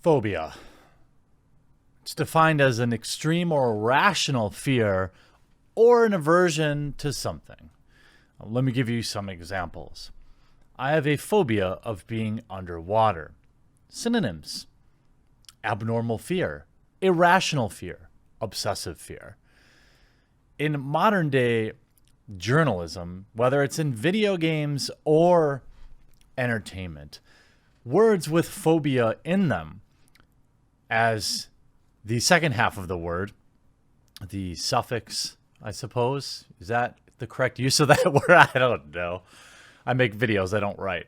Phobia. It's defined as an extreme or irrational fear or an aversion to something. Let me give you some examples. I have a phobia of being underwater. Synonyms: abnormal fear, irrational fear, obsessive fear. In modern day journalism, whether it's in video games or entertainment, words with phobia in them, as the second half of the word, the suffix, I suppose, is that the correct use of that word? I don't know. I make videos, I don't write.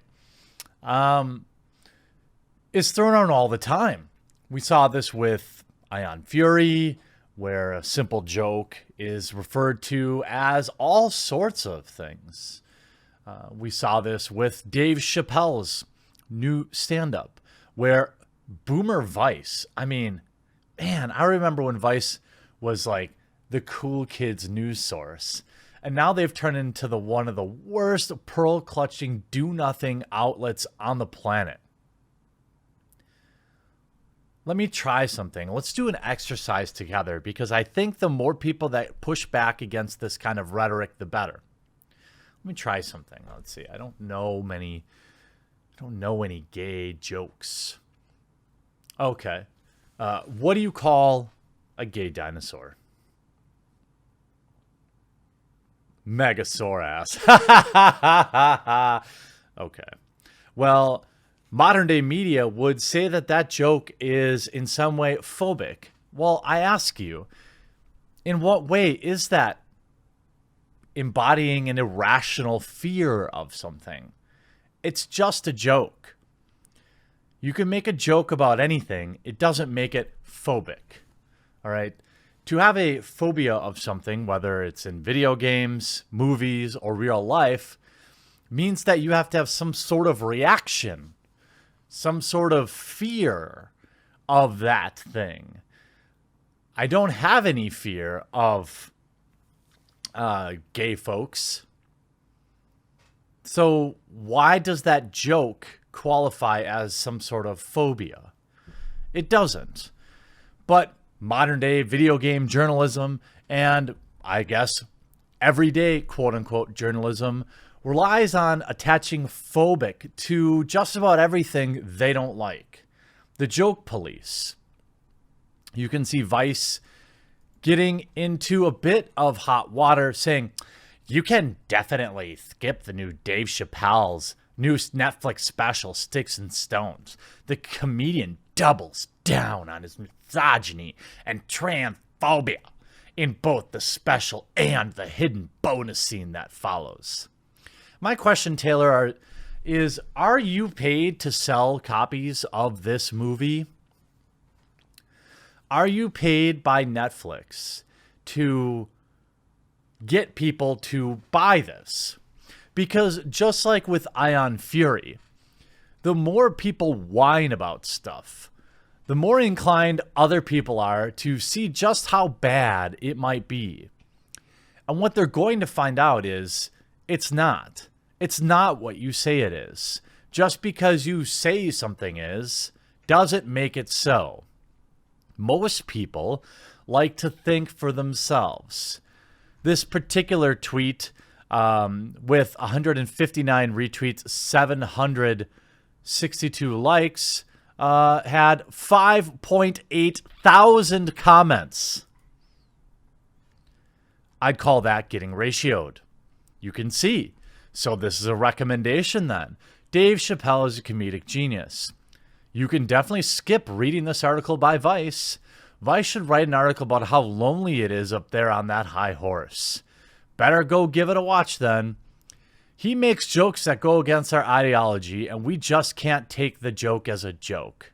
Is thrown out all the time. We saw this with Ion Fury, where a simple joke is referred to as all sorts of things. We saw this with Dave Chappelle's new stand-up, where Boomer Vice, I mean, man, I remember when Vice was like the cool kids news source. And now they've turned into one of the worst pearl-clutching, do-nothing outlets on the planet. Let me try something. Let's do an exercise together, because I think the more people that push back against this kind of rhetoric, the better. Let me try something. Let's see. I don't know any gay jokes. Okay. What do you call a gay dinosaur? Megasaurus. Okay. Well, modern day media would say that joke is in some way phobic. Well, I ask you, in what way is that embodying an irrational fear of something? It's just a joke. You can make a joke about anything. It doesn't make it phobic. All right. To have a phobia of something, whether it's in video games, movies, or real life, means that you have to have some sort of reaction, some sort of fear of that thing. I don't have any fear of gay folks. So why does that joke qualify as some sort of phobia? It doesn't. But modern day video game journalism, and I guess everyday quote unquote journalism, relies on attaching phobic to just about everything they don't like. The joke police. You can see Vice getting into a bit of hot water, saying, you can definitely skip the new Dave Chappelle's new Netflix special, Sticks and Stones. The comedian doubles down on his misogyny and transphobia in both the special and the hidden bonus scene that follows. My question, Taylor, is are you paid to sell copies of this movie? Are you paid by Netflix to get people to buy this? Because just like with Ion Fury, the more people whine about stuff, the more inclined other people are to see just how bad it might be. And what they're going to find out is it's not. It's not what you say it is. Just because you say something is, doesn't make it so. Most people like to think for themselves. This particular tweet, with 159 retweets, 762 likes, had 5.8 thousand comments. I'd call that getting ratioed. You can see. So this is a recommendation then. Dave Chappelle is a comedic genius. You can definitely skip reading this article by Vice. Vice should write an article about how lonely it is up there on that high horse. Better go give it a watch then. He makes jokes that go against our ideology, and we just can't take the joke as a joke.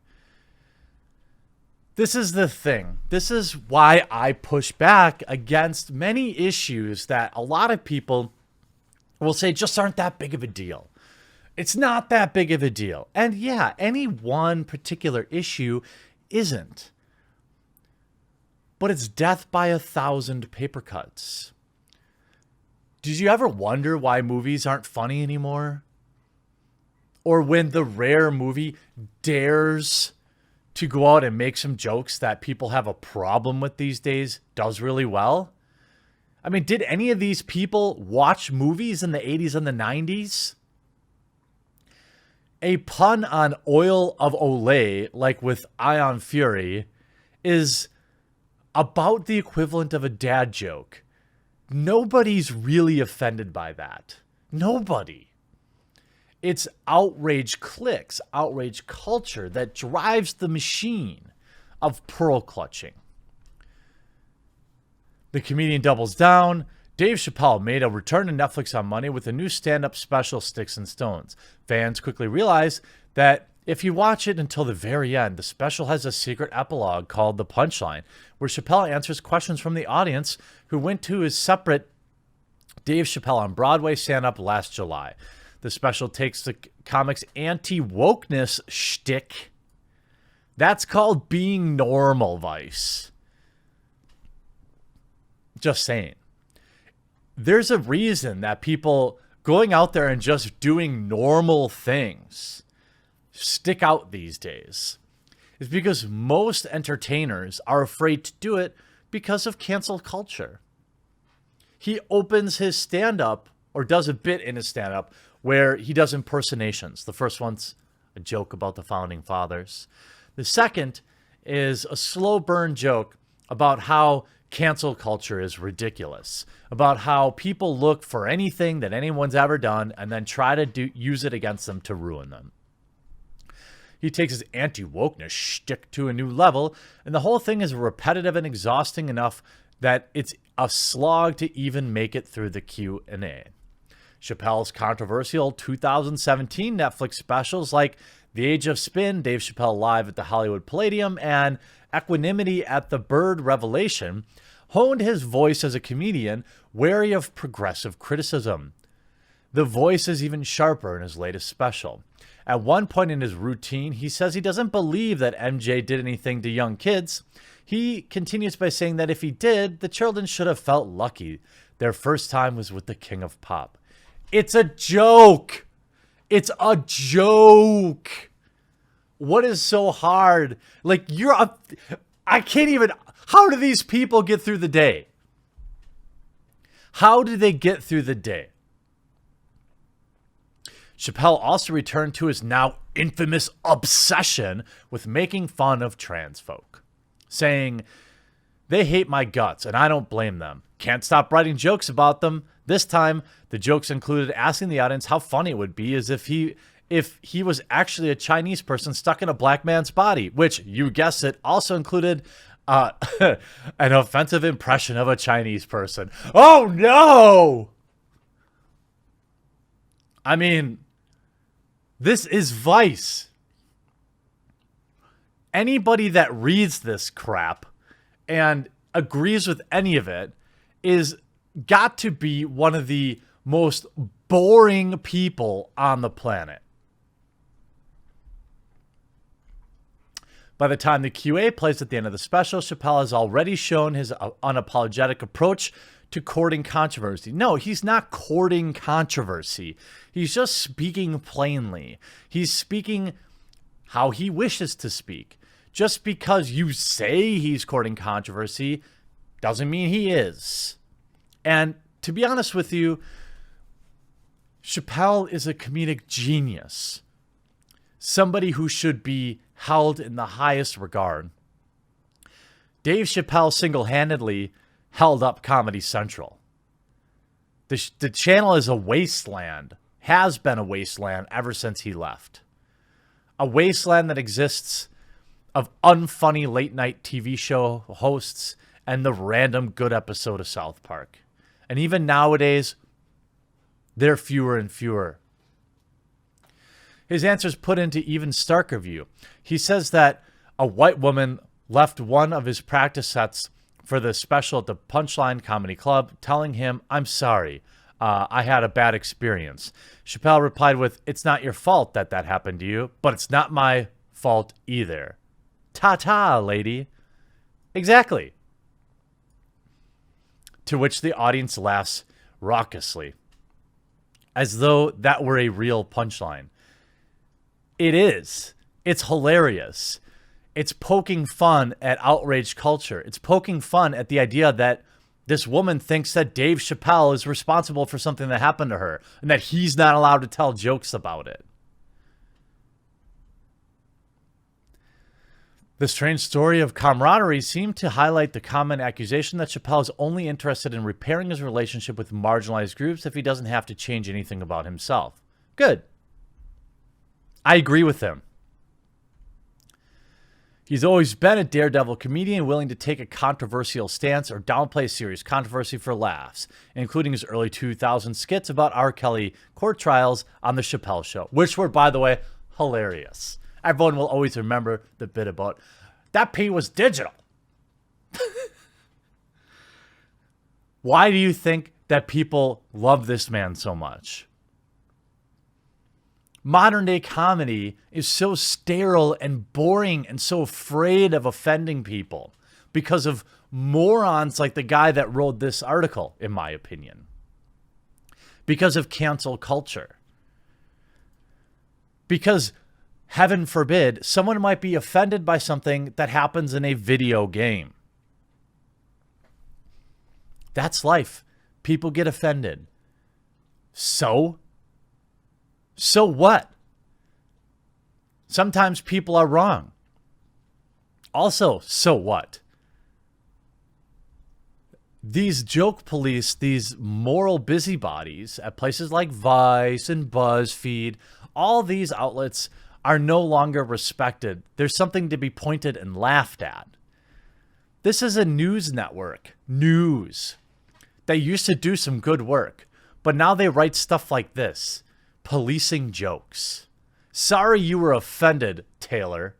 This is the thing. This is why I push back against many issues that a lot of people will say just aren't that big of a deal. It's not that big of a deal. And yeah, any one particular issue isn't. But it's death by 1,000 paper cuts. Did you ever wonder why movies aren't funny anymore? Or when the rare movie dares to go out and make some jokes that people have a problem with these days does really well. I mean, did any of these people watch movies in the 80s and the 90s? A pun on oil of Olay, like with Ion Fury, is about the equivalent of a dad joke. Nobody's really offended by that. Nobody. It's outrage clicks, outrage culture that drives the machine of pearl clutching. The comedian doubles down. Dave Chappelle made a return to Netflix on Monday with a new stand-up special, Sticks and Stones. Fans quickly realize that if you watch it until the very end, the special has a secret epilogue called The Punchline, where Chappelle answers questions from the audience who went to his separate Dave Chappelle on Broadway stand-up last July. The special takes the comic's anti-wokeness shtick. That's called being normal, Vice. Just saying. There's a reason that people going out there and just doing normal things stick out these days. It's because most entertainers are afraid to do it because of cancel culture. He opens his stand-up, or does a bit in his stand-up, where he does impersonations. The first one's a joke about the founding fathers. The second is a slow burn joke about how cancel culture is ridiculous, about how people look for anything that anyone's ever done and then try to use it against them to ruin them. He takes his anti-wokeness shtick to a new level, and the whole thing is repetitive and exhausting enough that it's a slog to even make it through the Q&A. Chappelle's controversial 2017 Netflix specials like The Age of Spin, Dave Chappelle Live at the Hollywood Palladium, and Equanimity at the Bird Revelation honed his voice as a comedian wary of progressive criticism. The voice is even sharper in his latest special. At one point in his routine, he says he doesn't believe that MJ did anything to young kids. He continues by saying that if he did, the children should have felt lucky. Their first time was with the king of pop. It's a joke. It's a joke. What is so hard? Like, I can't even, how do these people get through the day? How do they get through the day? Chappelle also returned to his now infamous obsession with making fun of trans folk, saying, "They hate my guts and I don't blame them. Can't stop writing jokes about them." This time, the jokes included asking the audience how funny it would be as if he was actually a Chinese person stuck in a black man's body, which, you guessed it, also included an offensive impression of a Chinese person. Oh, no! I mean, this is Vice. Anybody that reads this crap and agrees with any of it is got to be one of the most boring people on the planet. By the time the QA plays at the end of the special, Chappelle has already shown his unapologetic approach to courting controversy. No, he's not courting controversy. He's just speaking plainly. He's speaking how he wishes to speak. Just because you say he's courting controversy doesn't mean he is. And to be honest with you, Chappelle is a comedic genius. Somebody who should be held in the highest regard. Dave Chappelle single-handedly held up Comedy Central. The channel is a wasteland, has been a wasteland ever since he left. A wasteland that exists of unfunny late-night TV show hosts and the random good episode of South Park. And even nowadays, they're fewer and fewer. His answers put into even starker view. He says that a white woman left one of his practice sets for the special at the Punchline Comedy Club, telling him, "I'm sorry, I had a bad experience." Chappelle replied with, "It's not your fault that happened to you, but it's not my fault either." Ta-ta, lady. Exactly. To which the audience laughs raucously, as though that were a real punchline. It is. It's hilarious. It's poking fun at outrage culture. It's poking fun at the idea that this woman thinks that Dave Chappelle is responsible for something that happened to her and that he's not allowed to tell jokes about it. The strange story of camaraderie seemed to highlight the common accusation that Chappelle is only interested in repairing his relationship with marginalized groups if he doesn't have to change anything about himself. Good. I agree with him. He's always been a daredevil comedian willing to take a controversial stance or downplay a serious controversy for laughs, including his early 2000s skits about R. Kelly court trials on The Chappelle Show, which were, by the way, hilarious. Everyone will always remember the bit about that pee was digital. Why do you think that people love this man so much? Modern day comedy is so sterile and boring and so afraid of offending people because of morons like the guy that wrote this article, in my opinion. Because of cancel culture. Because, heaven forbid, someone might be offended by something that happens in a video game. That's life. People get offended. So what? Sometimes people are wrong. Also, so what? These joke police, these moral busybodies at places like Vice and BuzzFeed, all these outlets are no longer respected. There's something to be pointed and laughed at. This is a news network. News. They used to do some good work, but now they write stuff like this. Policing jokes. Sorry you were offended, Taylor,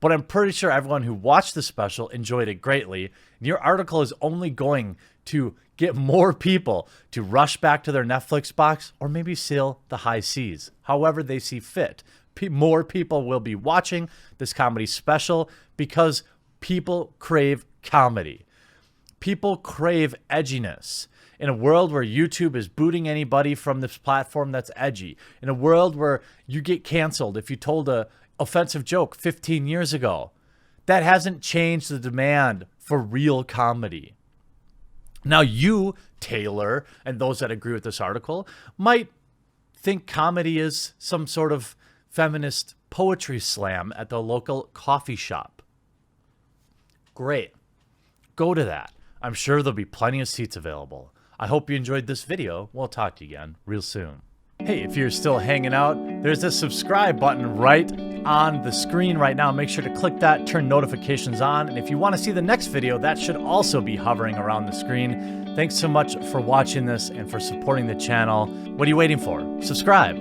but I'm pretty sure everyone who watched the special enjoyed it greatly, and your article is only going to get more people to rush back to their Netflix box or maybe sail the high seas, however they see fit. More people will be watching this comedy special because people crave comedy. People crave edginess. In a world where YouTube is booting anybody from this platform that's edgy. In a world where you get canceled if you told a offensive joke 15 years ago. That hasn't changed the demand for real comedy. Now you, Taylor, and those that agree with this article, might think comedy is some sort of feminist poetry slam at the local coffee shop. Great. Go to that. I'm sure there'll be plenty of seats available. I hope you enjoyed this video. We'll talk to you again real soon. Hey, if you're still hanging out, there's a subscribe button right on the screen right now. Make sure to click that, turn notifications on. And if you want to see the next video, that should also be hovering around the screen. Thanks so much for watching this and for supporting the channel. What are you waiting for? Subscribe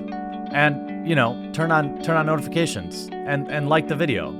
and, you know, turn on notifications and like the video.